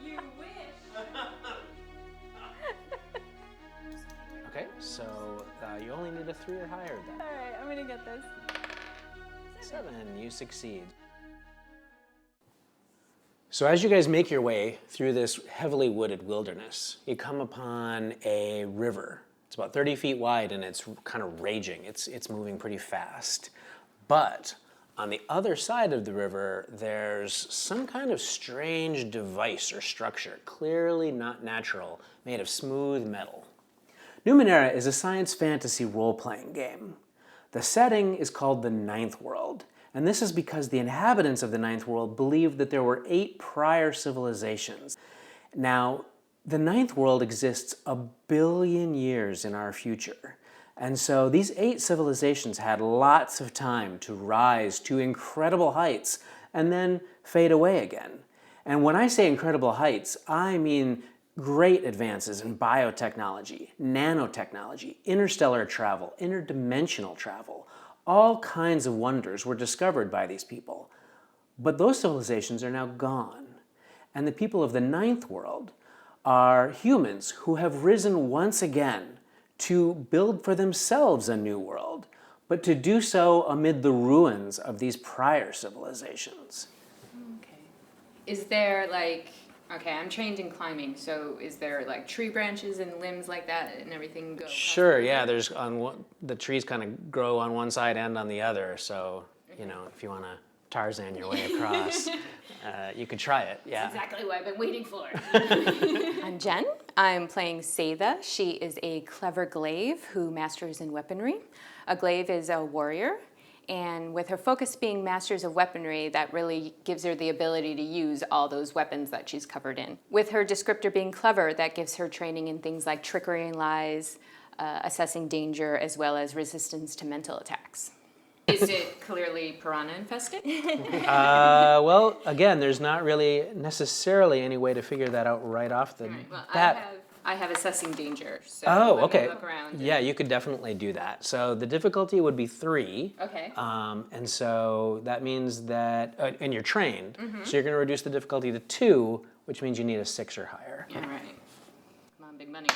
You wish. Okay, so you only need a 3 or higher then. All right, I'm gonna get this. 7, you succeed. So as you guys make your way through this heavily wooded wilderness, you come upon a river. It's about 30 feet wide and it's kind of raging. It's moving pretty fast. But on the other side of the river, there's some kind of strange device or structure, clearly not natural, made of smooth metal. Numenera is a science fantasy role-playing game. The setting is called the Ninth World, and this is because the inhabitants of the Ninth World believed that there were 8 prior civilizations. Now, the Ninth World exists 1 billion years in our future, and so these 8 civilizations had lots of time to rise to incredible heights and then fade away again. And when I say incredible heights, I mean great advances in biotechnology, nanotechnology, interstellar travel, interdimensional travel. All kinds of wonders were discovered by these people. But those civilizations are now gone. And the people of the Ninth World are humans who have risen once again to build for themselves a new world, but to do so amid the ruins of these prior civilizations. Okay. Is there like, okay, I'm trained in climbing, so is there like tree branches and limbs like that and everything go? Sure, yeah, there's the trees kind of grow on one side and on the other, so, you know, if you want to Tarzan your way across, you could try it, yeah. That's exactly what I've been waiting for. I'm Jen. I'm playing Seitha. She is a clever glaive who masters in weaponry. A glaive is a warrior, and with her focus being masters of weaponry, that really gives her the ability to use all those weapons that she's covered in. With her descriptor being clever, that gives her training in things like trickery and lies, assessing danger, as well as resistance to mental attacks. Is it clearly piranha infested? Well, again, there's not really necessarily any way to figure that out right off the bat. I have assessing danger, so Oh, let okay. me look around. Yeah, you could definitely do that. So the difficulty would be 3. Okay. And so that means that, and you're trained, so you're going to reduce the difficulty to 2, which means you need a 6 or higher. All right. Come on, big money.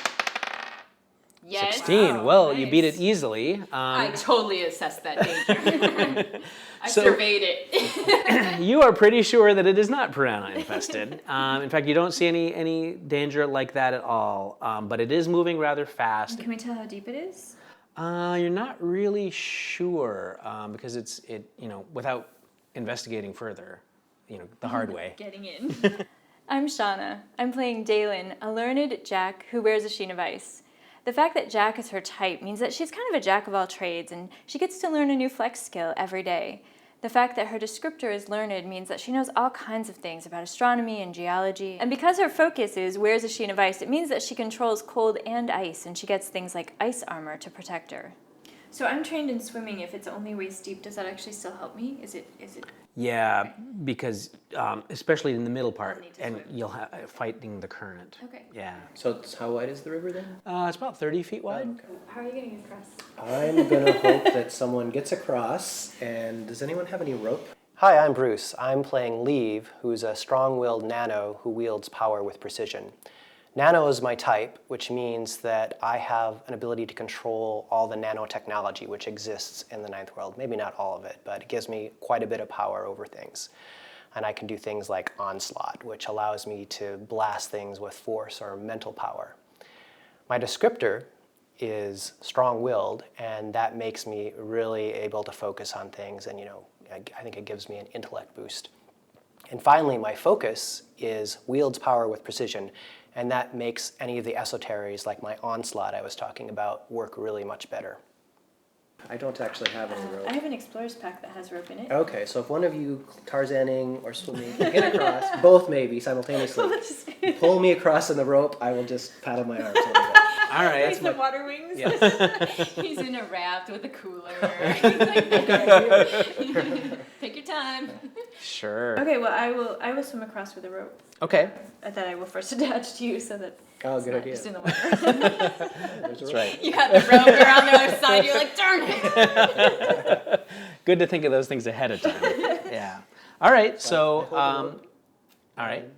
Yes. 16. Oh, well, nice. you beat it easily. I totally assessed that danger. I surveyed it. You are pretty sure that it is not piranha infested. In fact, you don't see any danger like that at all. But it is moving rather fast. Can we tell how deep it is? You're not really sure because it's without investigating further, the hard way. Getting in. I'm Shauna. I'm playing Dalen, a learned Jack who wears a sheen of ice. The fact that Jack is her type means that she's kind of a jack of all trades, and she gets to learn a new flex skill every day. The fact that her descriptor is learned means that she knows all kinds of things about astronomy and geology. And because her focus is wears a sheen of ice, it means that she controls cold and ice, and she gets things like ice armor to protect her. So I'm trained in swimming. If it's only waist deep, does that actually still help me? Is it? Yeah, because especially in the middle part, need to and swim. you'll have fighting the current. Okay. Yeah. So how wide is the river then? It's about 30 feet wide. How are you getting across? I'm gonna hope that someone gets across. And does anyone have any rope? Hi, I'm Bruce. I'm playing Leave, who's a strong-willed nano who wields power with precision. Nano is my type, which means that I have an ability to control all the nanotechnology which exists in the Ninth World. Maybe not all of it, but it gives me quite a bit of power over things. And I can do things like Onslaught, which allows me to blast things with force or mental power. My descriptor is strong-willed, and that makes me really able to focus on things, and I think it gives me an intellect boost. And finally, my focus is wields power with precision, and that makes any of the esoteries, like my Onslaught I was talking about, work really much better. I don't actually have any rope. I have an explorer's pack that has rope in it. Okay, so if one of you Tarzaning or swimming get across, both maybe simultaneously, pull me across in the rope, I will just paddle my arms a little bit. All right. He's the water wings. Yeah. He's in a raft with a cooler. Take your time. Sure. Okay, well I will swim across with a rope Okay. that I will first attach to you so that Oh, it's good not idea. just in the water. There's a That's right. You have the rope, you're on the other side, you're like, darn it. Good to think of those things ahead of time. Yeah. All right. So, all right.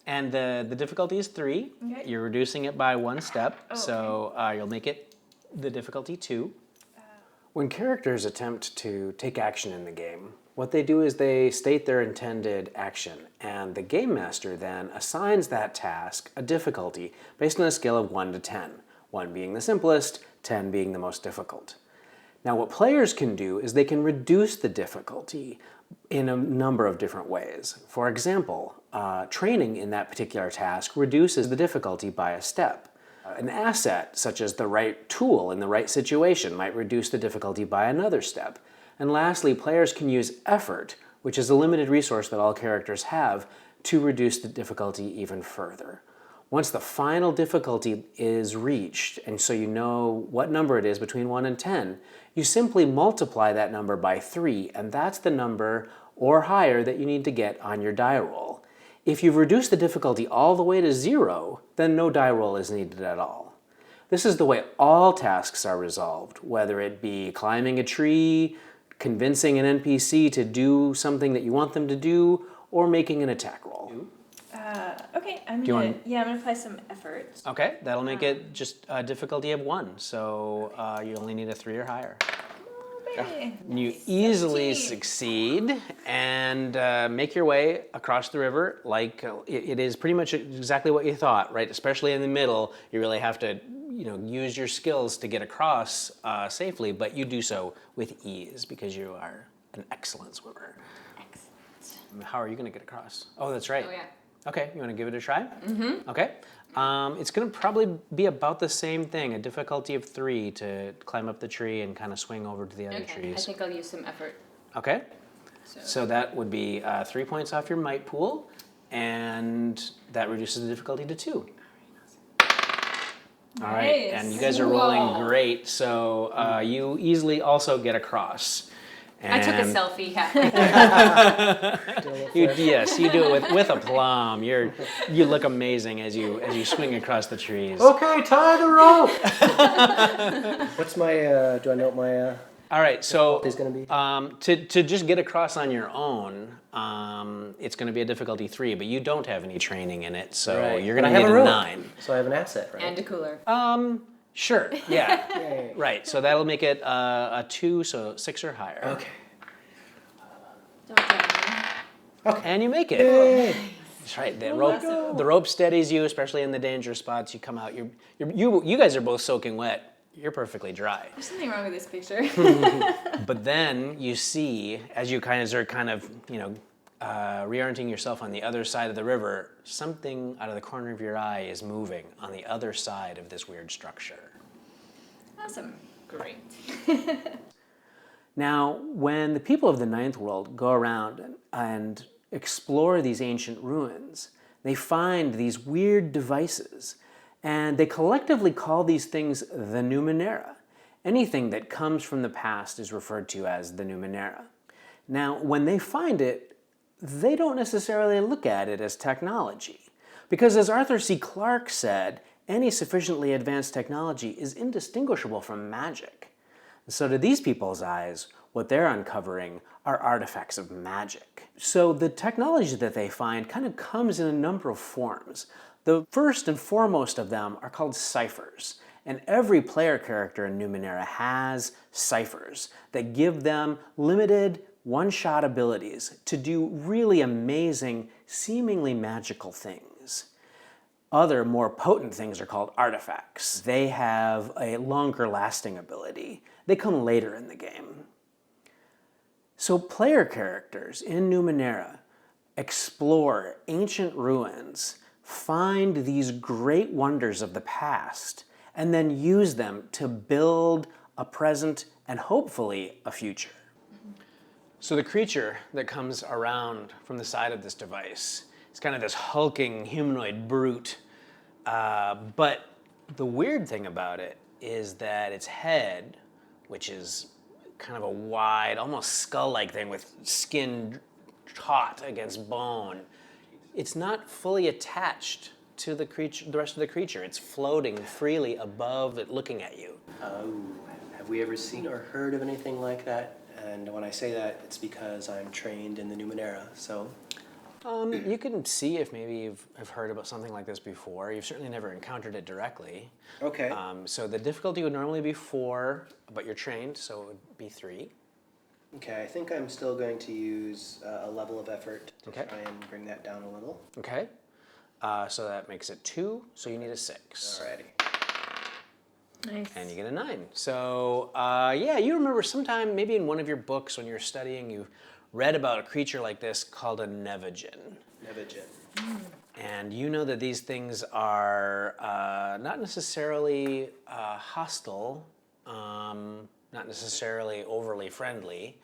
And the difficulty is 3. Okay. You're reducing it by 1 step. So you'll make it the difficulty 2. When characters attempt to take action in the game, what they do is they state their intended action, and the game master then assigns that task a difficulty based on a scale of 1 to 10, 1 being the simplest, 10 being the most difficult. Now what players can do is they can reduce the difficulty in a number of different ways. For example, training in that particular task reduces the difficulty by a step. An asset, such as the right tool in the right situation, might reduce the difficulty by another step. And lastly, players can use effort, which is a limited resource that all characters have, to reduce the difficulty even further. Once the final difficulty is reached, and so you know what number it is between 1 and 10, you simply multiply that number by 3, and that's the number or higher that you need to get on your die roll. If you've reduced the difficulty all the way to 0, then no die roll is needed at all. This is the way all tasks are resolved, whether it be climbing a tree, convincing an NPC to do something that you want them to do, or making an attack roll. Okay, I'm Do you gonna want- I'm gonna apply some effort. Okay, that'll make it just a difficulty of 1, so you only need a 3 or higher. Baby. You easily succeed and make your way across the river like it is pretty much exactly what you thought, right? Especially in the middle, you really have to use your skills to get across safely, but you do so with ease because you are an excellent swimmer. Excellent. How are you going to get across? Oh, that's right. Oh, yeah. Okay, you want to give it a try? Mm-hmm. Okay. It's going to probably be about the same thing, a difficulty of 3 to climb up the tree and kind of swing over to the other Okay, I trees. think I'll use some effort. Okay. So that would be 3 points off your might pool, and that reduces the difficulty to 2. All right, Nice. and you guys are rolling great, so you easily also get across. I took a And selfie halfway. yes, you do it with aplomb. You look amazing as you swing across the trees. Okay, tie the rope. What's my? Do I know what my All right, so is going to be? to just get across on your own, it's going to be a difficulty 3, but you don't have any training in it, so Right. you're But going I to have need a a rope. 9. So I have an asset, right? And a cooler. Sure, yeah. Yay. Right, so that'll make it a 2, so 6 or higher. Okay. Don't drown me. And you make it. Yay. That's right. The rope steadies you, especially in the dangerous spots. You come out. You guys are both soaking wet. You're perfectly dry. There's something wrong with this picture. But then you see, as you are reorienting yourself on the other side of the river, something out of the corner of your eye is moving on the other side of this weird structure. Awesome. Great. Now, when the people of the Ninth World go around and explore these ancient ruins, they find these weird devices, and they collectively call these things the Numenera. Anything that comes from the past is referred to as the Numenera. Now, when they find it, they don't necessarily look at it as technology, because as Arthur C. Clarke said, any sufficiently advanced technology is indistinguishable from magic. So to these people's eyes, what they're uncovering are artifacts of magic. So the technology that they find kind of comes in a number of forms. The first and foremost of them are called ciphers. And every player character in Numenera has ciphers that give them limited one-shot abilities to do really amazing, seemingly magical things. Other more potent things are called artifacts. They have a longer lasting ability. They come later in the game. So player characters in Numenera explore ancient ruins, find these great wonders of the past, and then use them to build a present and hopefully a future. So the creature that comes around from the side of this device is kind of this hulking humanoid brute. But the weird thing about it is that its head, which is kind of a wide, almost skull-like thing with skin taut against bone, it's not fully attached to the creature, the rest of the creature. It's floating freely above it, looking at you. Oh, have we ever seen or heard of anything like that And when I say that, it's because I'm trained in the Numenera. So, You can see if maybe you've heard about something like this before. You've certainly never encountered it directly. okay. So the difficulty would normally be 4, but you're trained, so it would be 3. Okay, I think I'm still going to use a level of effort to Okay. try and bring that down a little. Okay. So that makes it 2, so you need a 6. Alrighty. Nice. And you get a 9. So, yeah, you remember sometime, maybe in one of your books when you're studying, you read about a creature like this called a Nevagen. Nevagen. And you know that these things are not necessarily hostile, not necessarily overly friendly,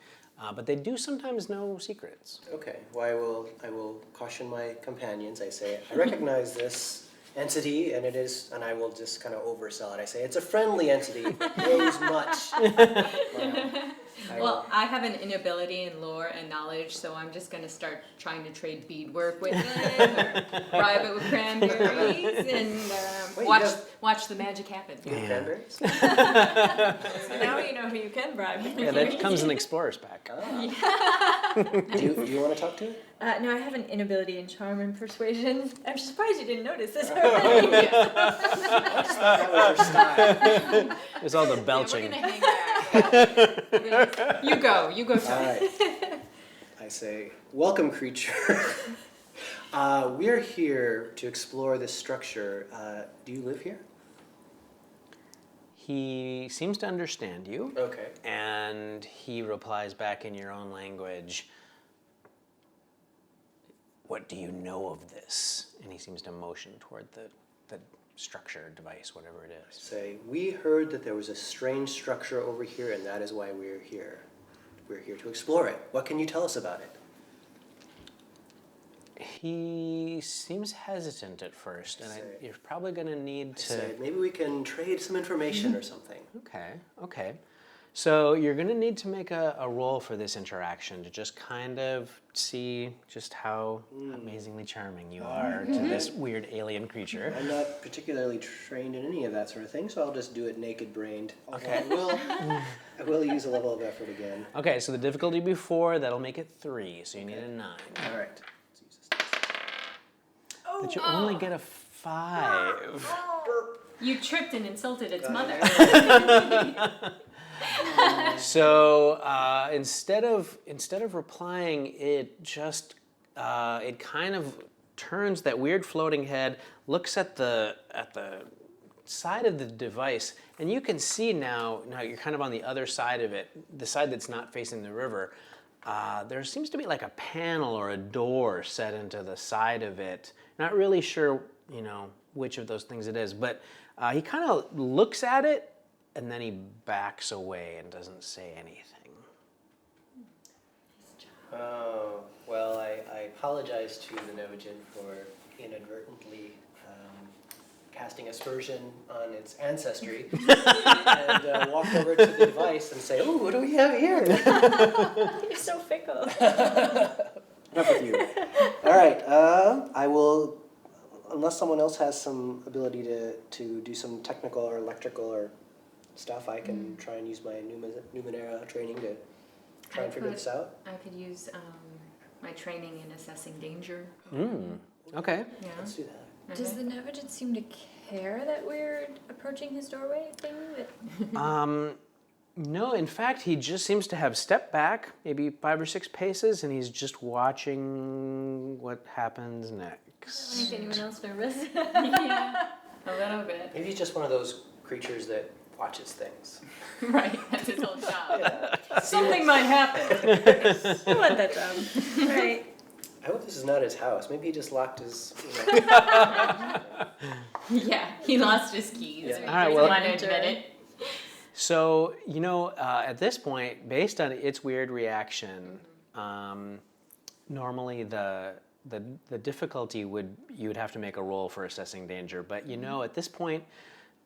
but they do sometimes know secrets. Okay, well, I will caution my companions. I say, I recognize this entity, and I will just kind of oversell it. I say, it's a friendly entity, knows much. Well, I have an inability in lore and knowledge, so I'm just going to start trying to trade beadwork with it, or bribe it with cranberries, and Wait, watch you have- watch the magic happen. Cranberries? So now you know who you can bribe. Yeah, that comes in Explorer's Pack. Do you want to talk to it? No, I have an inability in charm and persuasion. I'm surprised you didn't notice this already. I just thought that was your style. There's all the We're belching. gonna hang back. You go, All Tony. right. I say, welcome, creature. We're here to explore this structure. Do you live here? He seems to understand you, Okay. and he replies back in your own language, "What do you know of this?" And he seems to motion toward the structure, device, whatever it is. Say, we heard that there was a strange structure over here, and that is why we're here. We're here to explore it. What can you tell us about it? He seems hesitant at first, and Say- you're probably going to need I to... say, maybe we can trade some information or something. Okay. So you're going to need to make a roll for this interaction to just kind of see just how amazingly charming you are to this weird alien creature. I'm not particularly trained in any of that sort of thing, so I'll just do it naked-brained. Okay. I will use a level of effort again. Okay, so the difficulty before, that'll make it 3, so you need a 9. All right. Let's use this. But you only get a 5. You tripped and insulted its mother. So instead of replying, it just it kind of turns that weird floating head, looks at the side of the device, and you can see now you're kind of on the other side of it, the side that's not facing the river. There seems to be like a panel or a door set into the side of it. Not really sure, which of those things it is, but he kind of looks at it. And then he backs away and doesn't say anything. Oh, well, I apologize to the Nevagen for inadvertently casting aspersion on its ancestry and walk over to the device and say, "Oh, what do we have here?" You're so fickle. Enough with you. All right, I will, unless someone else has some ability to do some technical or electrical or stuff, I can try and use my Numenera training to try and figure this out. I could use my training in assessing danger. Okay. Yeah. Let's do that. Does the Nevagen seem to care that we're approaching his doorway thing? No, in fact, he just seems to have stepped back, maybe 5 or 6 paces, and he's just watching what happens next. Make anyone else nervous? Yeah, a little bit. Maybe he's just one of those creatures that watches things. Right, that's his whole job. Something might happen. I want that job. Right. I hope this is not his house. Maybe he just locked his. Yeah, he lost his keys. Yeah. Or he All right, doesn't well- want to admit it. So, at this point, based on its weird reaction, normally the difficulty you'd have to make a roll for assessing danger. But at this point,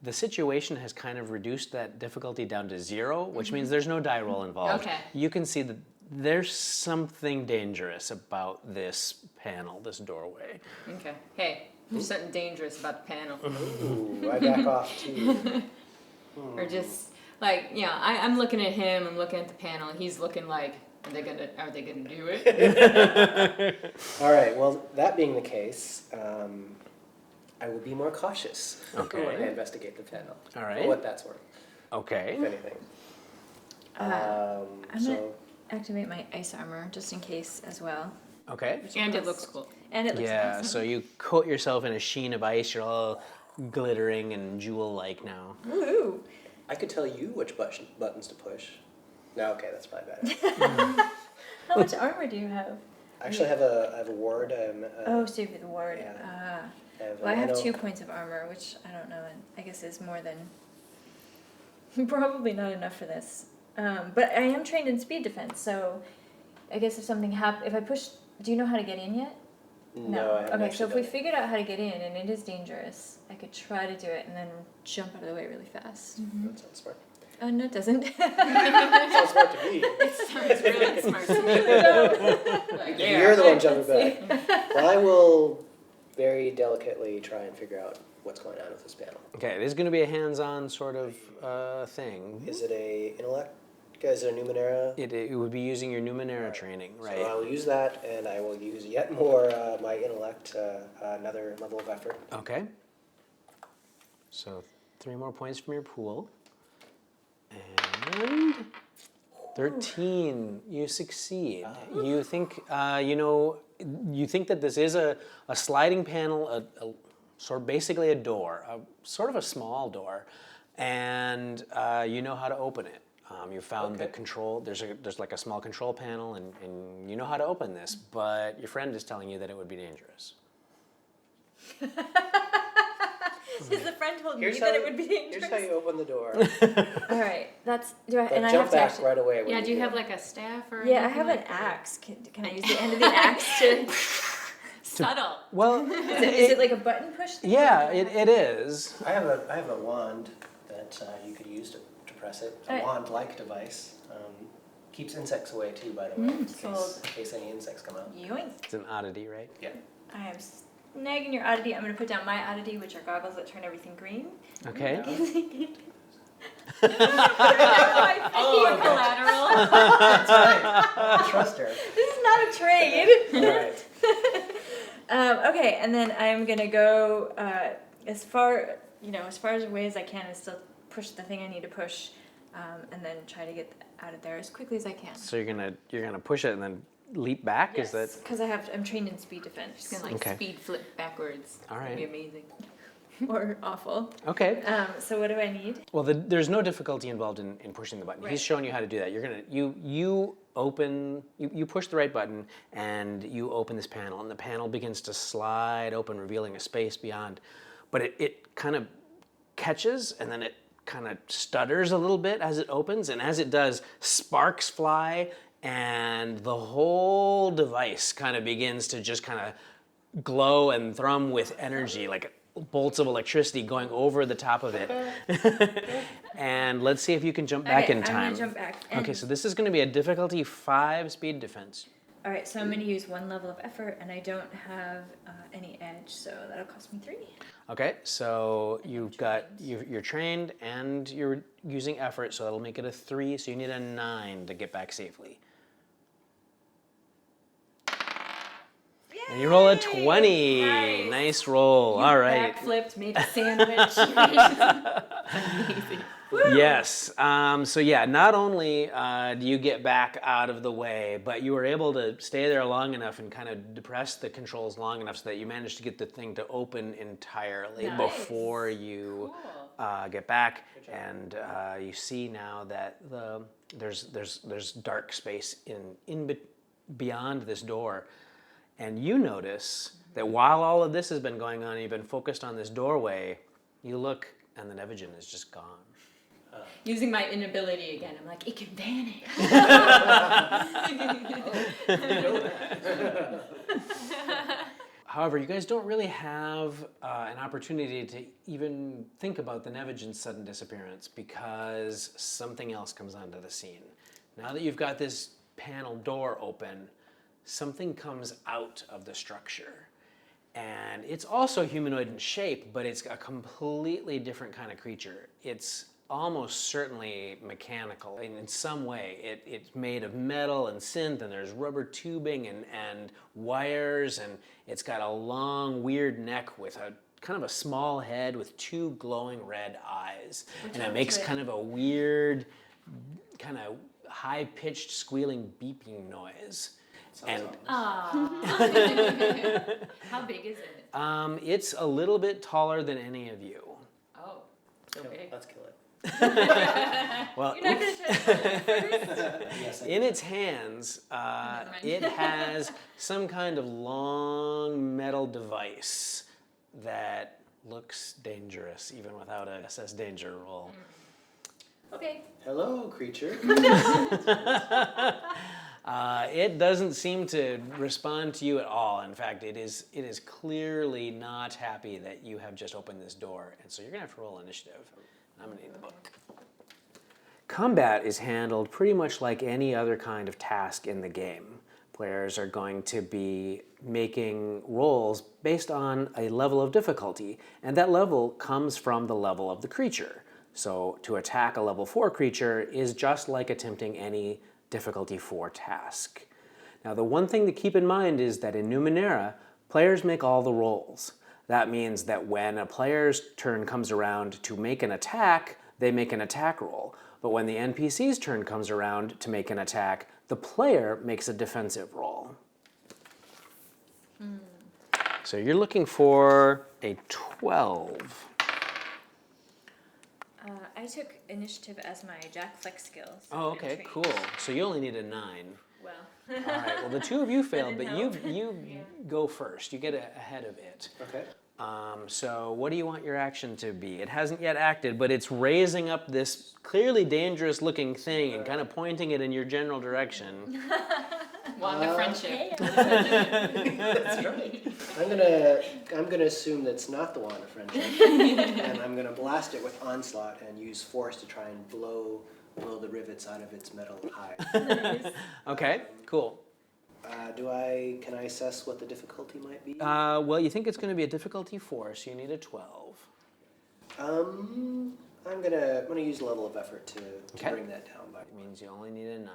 the situation has kind of reduced that difficulty down to 0, which means there's no die roll involved. Okay. You can see that there's something dangerous about this panel, this doorway. Okay. Hey, there's something dangerous about the panel. Ooh, I back off too. Or just, Like, yeah, I'm looking at him, I'm looking at the panel, he's looking like, are they gonna do it? All right, well, that being the case, I will be more cautious Okay. when I investigate the panel. All right. For what that's worth, Okay. if anything. I'm gonna So, activate my ice armor just in case as well. Okay. And it looks cool. And it looks Yeah, awesome. so you coat yourself in a sheen of ice. You're all glittering and jewel-like now. Woohoo! I could tell you which buttons to push. No, okay, that's my bad. How much armor do you have? I actually have a ward. Oh, so you have the ward. yeah. Ah. have Well, I have nano- 2 points of armor, which I don't know, and I guess is more than probably not enough for this. But I am trained in speed defense, so I guess if something if I push, do you know how to get in yet? No, I haven't Okay, so actually if we done it. figured out how to get in, and it is dangerous, I could try to do it and then jump out of the way really fast. That sounds smart. Oh, no, it doesn't. Sounds smart to me. Sounds really smart to me. Like, yeah, You're the one let's jumping back. Well, I will very delicately try and figure out what's going on with this panel. Okay, it is going to be a hands-on sort of thing. Is it a intellect? Is it a Numenera? It would be using your Numenera training, right? So I will use that, and I will use yet more my intellect, another level of effort. Okay. So 3 more points from your pool. And 13, you succeed. You think, you think that this is a sliding panel, a sort of basically a door, sort of a small door, and you know how to open it. You found the control, there's like a small control panel, and you know how to open this, but your friend is telling you that it would be dangerous. Because the friend told me Here's that how- it would be dangerous. Here's how you open the door. All right, and I But have jump to back actually. right away. when Yeah, do you do have it. like a staff or Yeah, I anything have like an that? axe. Can I use the end of the axe to? Subtle. Well, Is it like a button push thing? yeah, it is. I have a wand that you could use to press it. A Alright. wand-like device. Keeps insects away too, by the way, in sold. case any insects come out. Yoink. It's an oddity, right? Yeah. I am snagging your oddity. I'm going to put down my oddity, which are goggles that turn everything green. Okay. Oh, collateral. I trust her. This is not a trade. Alright. Okay, and then I'm going to go as far away as I can and still push the thing I need to push, and then try to get out of there as quickly as I can. So you're gonna push it and then leap back. Is that Because I'm trained in speed defense. Just gonna like Okay. speed flip backwards. All That'd be right. amazing. Or awful. okay? So what do I need? Well, there's no difficulty involved in pushing the button. Right. He's showing you how to do that. You're gonna you push the right button and you open this panel, and the panel begins to slide open, revealing a space beyond. But it kind of catches, and then it kind of stutters a little bit as it opens, and as it does, sparks fly, and the whole device kind of begins to just kind of glow and thrum with energy, like bolts of electricity going over the top of it. And let's see if you can jump back Okay, in time. I'm gonna jump back. Okay, so this is going to be a difficulty 5 speed defense. All right, so I'm going to use 1 level of effort, and I don't have any edge, so that'll cost me 3. Okay, so you're trained and you're using effort, so that'll make it a 3. So you need a 9 to get back safely. And you roll a 20. Nice. Nice roll. All right. Backflipped, made a sandwich. Amazing. Yes. So yeah, not only do you get back out of the way, but you were able to stay there long enough and kind of depress the controls long enough so that you managed to get the thing to open entirely Nice. before you get back. And you see now that there's dark space beyond this door. And you notice that while all of this has been going on, you've been focused on this doorway, you look and the Nevigen is just gone. Using my inability again, I'm like, it can vanish. However, you guys don't really have an opportunity to even think about the Nevigen's sudden disappearance because something else comes onto the scene. Now that you've got this panel door open, something comes out of the structure. And it's also humanoid in shape, but it's a completely different kind of creature. It's almost certainly mechanical in some way. It's made of metal and synth, and there's rubber tubing and wires, and it's got a long, weird neck with a kind of a small head with two glowing red eyes. And it makes kind of a weird, kind of high-pitched, squealing, beeping noise. And How big is it? it's a little bit taller than any of you. Oh, so big. Let's kill it. Well, You're not gonna try to Yes, I in its hands, it has some kind of long metal device that looks dangerous, even without a SS danger roll. Okay. Hello, creature. It doesn't seem to respond to you at all. In fact, it is clearly not happy that you have just opened this door, and so you're gonna have to roll initiative. I'm gonna need the book. Combat is handled pretty much like any other kind of task in the game. Players are going to be making rolls based on a level of difficulty, and that level comes from the level of the creature. So to attack a level 4 creature is just like attempting any difficulty 4 task. Now, the one thing to keep in mind is that in Numenera, players make all the rolls. That means that when a player's turn comes around to make an attack, they make an attack roll. But when the NPC's turn comes around to make an attack, the player makes a defensive roll. So you're looking for a 12. I took initiative as my Jack Flex skills. Oh, okay, cool. So you only need a 9. Well, All right, well, the two of you failed, but didn't you go first. You get ahead of it. Okay. So what do you want your action to be? It hasn't yet acted, but it's raising up this clearly dangerous looking thing and kind of pointing it in your general direction. Wand of friendship. That's right. I'm gonna assume that's not the wand of friendship, and I'm gonna blast it with onslaught and use force to try and blow the rivets out of its metal hide. Okay, cool. Can I assess what the difficulty might be? Well, you think it's going to be a difficulty 4, so you need a 12. I'm gonna use a level of effort to Okay. bring that down by. It means you only need a 9.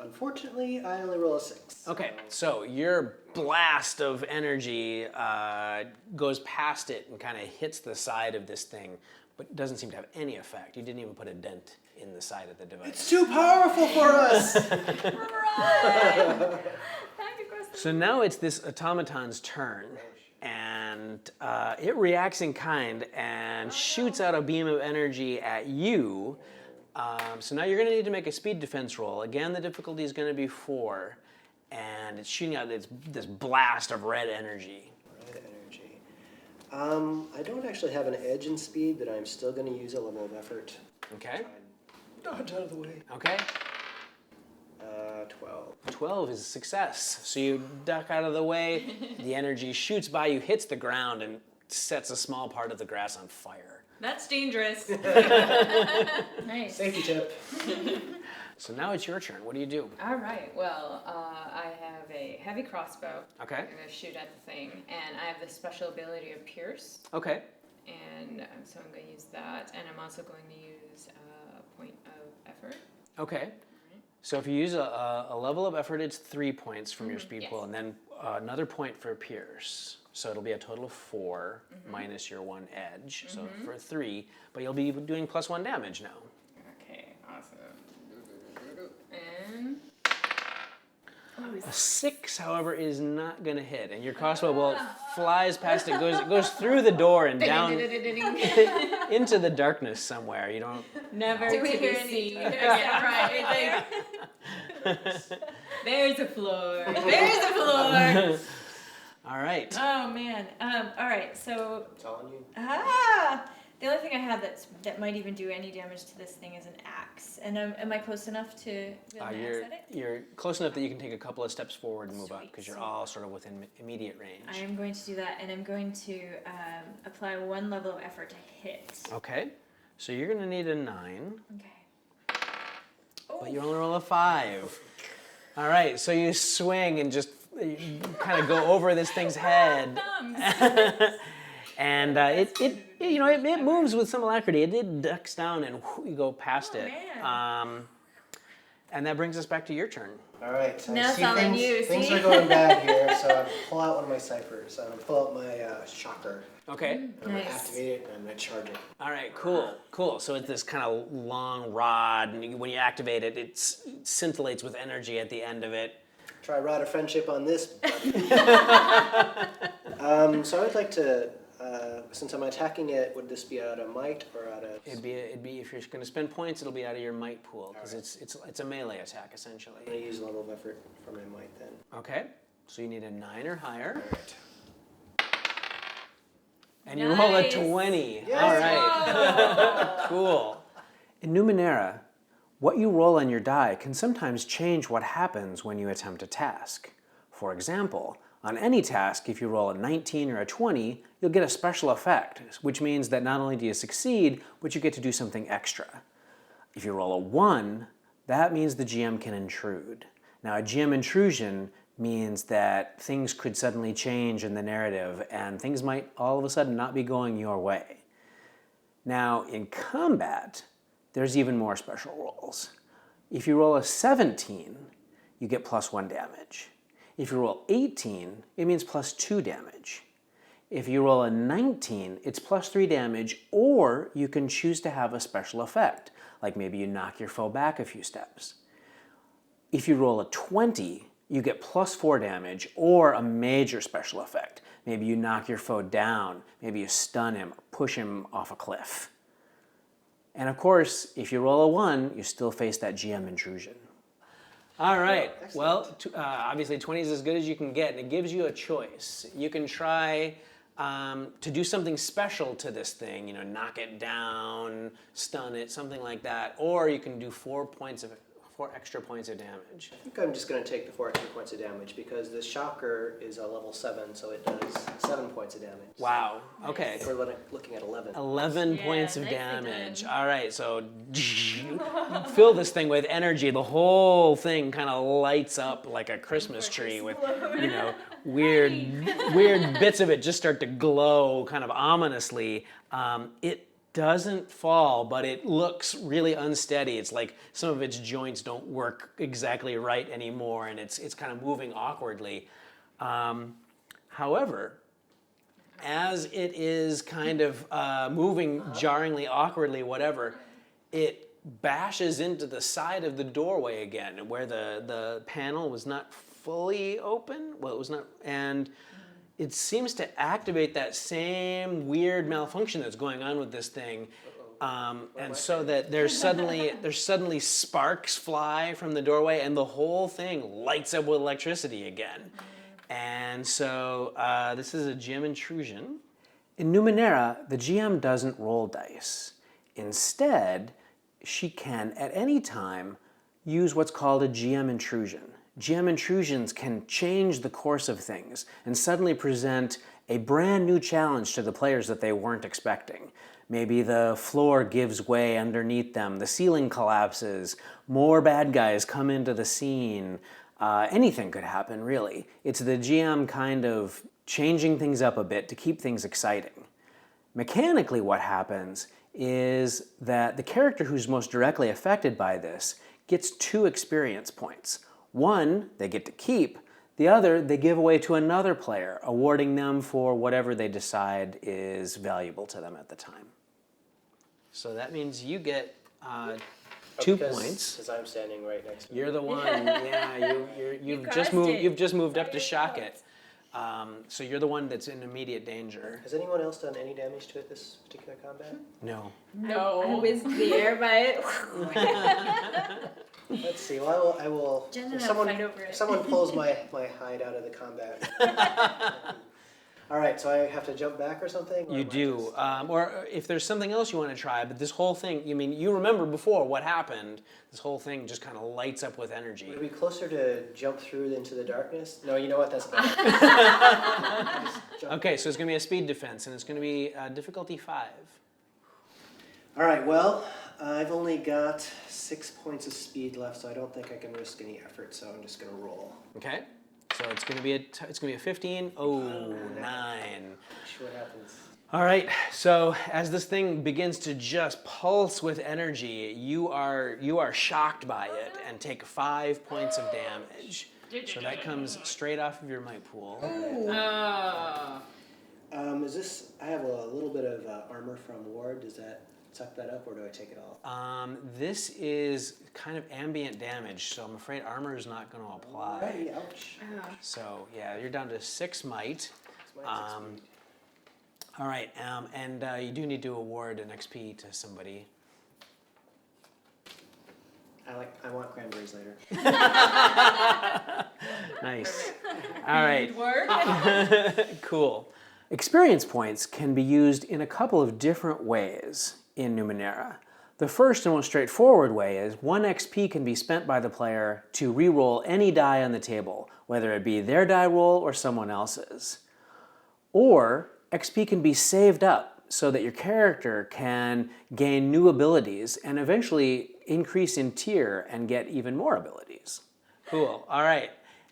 Unfortunately, I only roll a 6. Okay, so your blast of energy goes past it and kind of hits the side of this thing, but doesn't seem to have any effect. You didn't even put a dent in the side of the device. It's too powerful for us. So now it's this automaton's turn, and it reacts in kind and shoots out a beam of energy at you. So now you're going to need to make a speed defense roll. Again, the difficulty is going to be 4, and it's shooting out this blast of red energy. Red energy. I don't actually have an edge in speed, but I'm still going to use a level of effort. Okay? Dodge out of the way. Okay. 12. 12 is a success. So you duck out of the way, the energy shoots by you, hits the ground, and sets a small part of the grass on fire. That's dangerous. nice. Safety tip. So now it's your turn. What do you do? All right. Well, I have a heavy crossbow. Okay. I'm gonna shoot at the thing, and I have the special ability of pierce, Okay. and so I'm going to use that, and I'm also going to use a point of effort. Okay. So if you use a level of effort, it's 3 points from your speed yes. pool, and then another point for Pierce. So it'll be a total of 4 minus your 1 edge. So for 3, but you'll be doing +1 damage now. Okay, awesome. And A 6, however, is not going to hit, and your crossbow bolt flies past it, goes through the door and down into the darkness somewhere. You don't. never Do we to hear be any- seen. do we hear Yeah, right. There's a floor. There's a floor. All right. Oh man. All right. So It's all on you. the only thing I have that might even do any damage to this thing is an axe. And am I close enough to wield an axe at it? You're close enough that you can take a couple of steps forward and move up Sweet, because you're sweet. all sort of within immediate range. I am going to do that, and I'm going to apply 1 level of effort to hit. Okay. So you're going to need a 9, Okay. but you only roll a 5. All right. So you swing and just kind of go over this thing's head. And it moves with some alacrity. It ducks down and you go past it. And that brings us back to your turn. All right. So Now I see it's all on you, things see? are going bad here, so I pull out one of my ciphers. I'm gonna pull out my shocker. Okay. I'm gonna Nice. activate it and I'm gonna charge it. All right, cool. So it's this kind of long rod, and when you activate it, it scintillates with energy at the end of it. Try rod of friendship on this. So I would like to, since I'm attacking it, would this be out of might or out of? It'd be if you're going to spend points, it'll be out of your might pool because it's a melee attack essentially. I'm gonna use a level of effort for my might then. Okay, so you need a 9 or higher, All right. and you roll a Nice. 20. Yes. All right, cool. In Numenera, what you roll on your die can sometimes change what happens when you attempt a task. For example, on any task, if you roll a 19 or a 20, you'll get a special effect, which means that not only do you succeed, but you get to do something extra. If you roll a 1, that means the GM can intrude. Now, a GM intrusion means that things could suddenly change in the narrative and things might all of a sudden not be going your way. Now, in combat, there's even more special rolls. If you roll a 17, you get +1 damage. If you roll 18, it means +2 damage. If you roll a 19, it's +3 damage, or you can choose to have a special effect, like maybe you knock your foe back a few steps. If you roll a 20, you get +4 damage, or a major special effect. Maybe you knock your foe down, maybe you stun him, or push him off a cliff. And of course, if you roll a 1, you still face that GM intrusion. All right, well, obviously 20 is as good as you can get, and it gives you a choice. You can try to do something special to this thing, knock it down, stun it, something like that, or you can do 4 extra points of damage. I think I'm just going to take the 4 extra points of damage because the shocker is a level 7, so it does 7 points of damage. Wow, okay. So we're looking at 11. 11 points of nicely damage. done. All right, so you fill this thing with energy. The whole thing kind of lights up like a Christmas tree with, weird bits of it just start to glow kind of ominously. It doesn't fall, but it looks really unsteady. It's like some of its joints don't work exactly right anymore, and it's kind of moving awkwardly. However, as it is kind of moving jarringly, awkwardly, whatever, it bashes into the side of the doorway again, where the panel was not fully open. Well, it was not, and it seems to activate that same weird malfunction that's going on with this thing, and so that there's suddenly sparks fly from the doorway, and the whole thing lights up with electricity again. And so this is a GM intrusion. In Numenera, the GM doesn't roll dice. Instead, she can, at any time, use what's called a GM intrusion. GM intrusions can change the course of things and suddenly present a brand new challenge to the players that they weren't expecting. Maybe the floor gives way underneath them, the ceiling collapses, more bad guys come into the scene. Anything could happen, really. It's the GM kind of changing things up a bit to keep things exciting. Mechanically, what happens is that the character who's most directly affected by this gets 2 experience points. One, they get to keep. The other, they give away to another player, awarding them for whatever they decide is valuable to them at the time. So that means you get 2 points. Because I'm standing right next to You're the one. Yeah, you've just moved. You've just moved up to shock it. So you're the one that's in immediate danger. Has anyone else done any damage to it this particular combat? No. I whizzed the air by it. Let's see. Well, I will. Jen if and I someone, fight over it. if someone pulls my hide out of the combat. All right, so I have to jump back or something? Or You am I do. just- Or if there's something else you want to try, but this whole thing, you remember before what happened, this whole thing just kind of lights up with energy. Would it be closer to jump through into the darkness? No, you know what? That's better. Just jump. Okay, so it's going to be a speed defense, and it's going to be difficulty 5. All right, well, I've only got 6 points of speed left, so I don't think I can risk any effort, so I'm just going to roll. Okay? So it's gonna be a 15. Oh, 9. See what happens. All right, so as this thing begins to just pulse with energy, you are shocked by it and take 5 points of damage. So that comes straight off of your might pool. Is this? I have a little bit of armor from Ward. Does that suck that up, or do I take it all? This is kind of ambient damage, so I'm afraid armor is not going to apply. Alrighty, ouch. So yeah, you're down to 6 might. All right, and you do need to award an XP to somebody. I want cranberries later. Nice. All right. Work. Cool. Experience points can be used in a couple of different ways in Numenera. The first and most straightforward way is 1 XP can be spent by the player to re-roll any die on the table, whether it be their die roll or someone else's. Or XP can be saved up so that your character can gain new abilities and eventually increase in tier and get even more abilities. Cool. All right.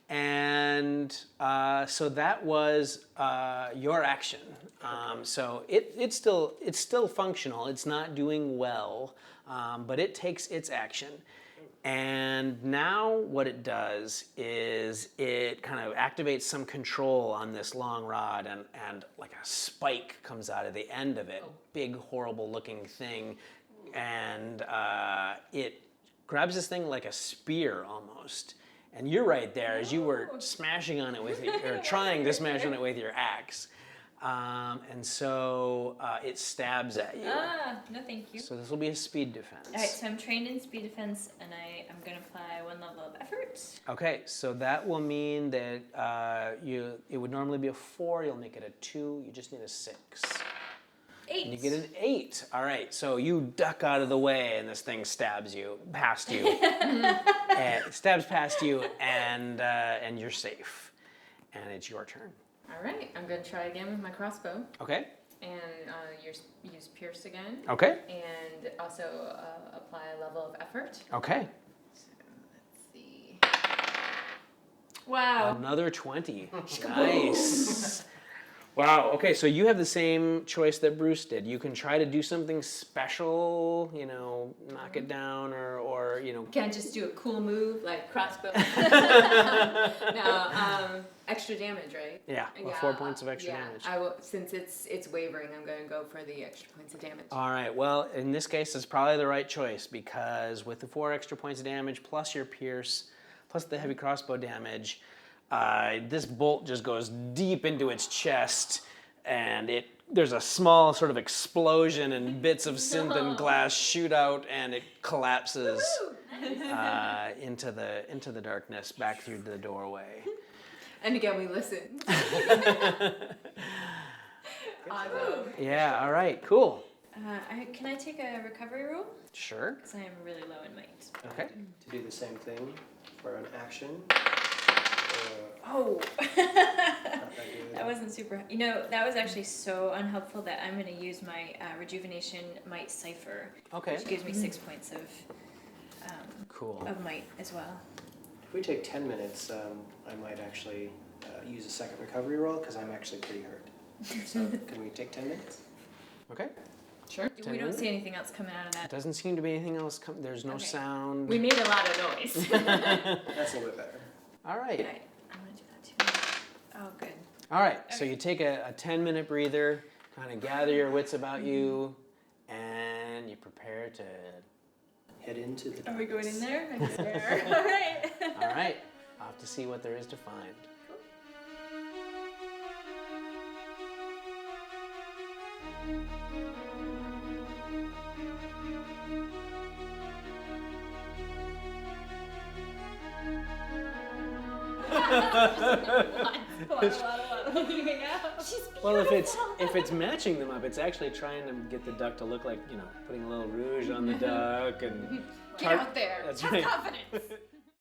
And so that was your action. So it's still functional. It's not doing well, but it takes its action. And now what it does is it kind of activates some control on this long rod, and like a spike comes out of the end of it, big horrible looking thing, and it grabs this thing like a spear almost. And you're right there as you were smashing on it with or trying to smash on it with your axe. And so it stabs at you. No thank you. So this will be a speed defense. Alright, so I'm trained in speed defense and I'm going to apply 1 level of effort. Okay, so that will mean that it would normally be a 4, you'll make it a 2, you just need a 6. 8. And you get an 8. All right, so you duck out of the way and this thing stabs you, past you. And stabs past you and you're safe. And it's your turn. All right, I'm going to try again with my crossbow. Okay, And use pierce again. okay, And also apply a level of effort. okay. So let's see. Wow. Another 20. Nice. Wow, okay, so you have the same choice that Bruce did. You can try to do something special, knock it down or Can't just do a cool move like crossbow. No, extra damage, right? Yeah, 4 points of extra damage. I will, since it's wavering, I'm going to go for the extra points of damage. All right, well, in this case, it's probably the right choice because with the 4 extra points of damage plus your pierce, plus the heavy crossbow damage, this bolt just goes deep into its chest, and there's a small sort of explosion, and bits of synth and glass shoot out, and it collapses into the darkness back through the doorway. And again, we listen. Awesome. Yeah. All right. Cool. Can I take a recovery roll? Sure. Because I am really low in might. Okay. To do the same thing for an action. Oh. Not that good. That wasn't super. That was actually so unhelpful that I'm going to use my rejuvenation might cipher, Okay. which gives me 6 points of Cool. might as well. If we take 10 minutes, I might actually use a second recovery roll because I'm actually pretty hurt. So can we take 10 minutes? Okay. Sure. 10 We don't minutes? see anything else coming out of that. Doesn't seem to be anything else. There's no Okay. sound. We made a lot of noise. That's a little bit better. All right. Alright, I'm going to do that too. Oh, good. All right. So you take a 10-minute breather, kind of gather your wits about you, and you prepare to. Head into the Are we going in there? I guess we are. Alright. All right. Off to see what there is to find. Well, if it's matching them up, it's actually trying to get the duck to look like, putting a little rouge on the duck and Get out there. That's Have right. confidence.